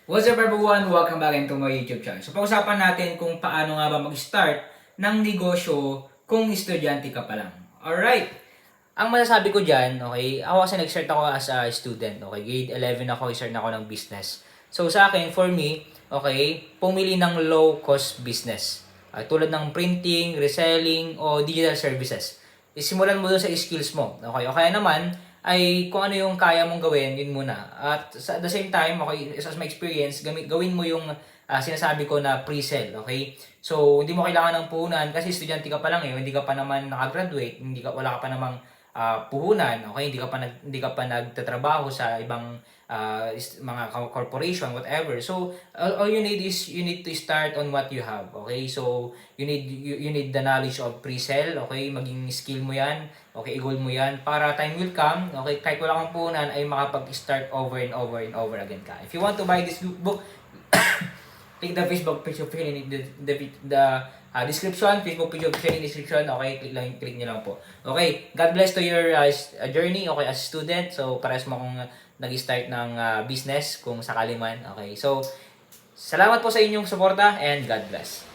What's up everyone? Welcome back into my YouTube channel. So pag-usapan natin kung paano nga ba mag-start ng negosyo kung estudyante ka pa lang. Alright! Ang masasabi ko dyan, okay, ako kasi nag-start ako as a student. Okay, grade 11 ako, start ako ng business. So sa akin, for me, okay, pumili ng low-cost business. Tulad ng printing, reselling, o digital services. Isimulan mo doon sa skills mo. Okay, o kaya naman, ay kung ano yung kaya mong gawin, yun muna. At at the same time, okay, as my experience, gawin mo yung sinasabi ko na pre-sell, okay? So, hindi mo kailangan ng puhunan kasi estudyante ka pa lang hindi ka pa naman nakagraduate, wala ka pa namang puhunan, okay? Hindi ka pa nagtatrabaho sa ibang mga corporation, whatever. So, all you need is you need to start on what you have, okay? So, you need the knowledge of pre-sell, okay? Maging skill mo 'yan, okay? I-goal mo 'yan para time will come, okay? Kahit wala kang puhunan ay makapag-start over and over and over again ka. If you want to buy this book, click the Facebook page of in the description, Facebook page of in description, okay, click nyo lang po. Okay, God bless to your journey, okay, as student, so pares mo kung nag-start ng business, kung sakali man, okay. So, salamat po sa inyong suporta and God bless.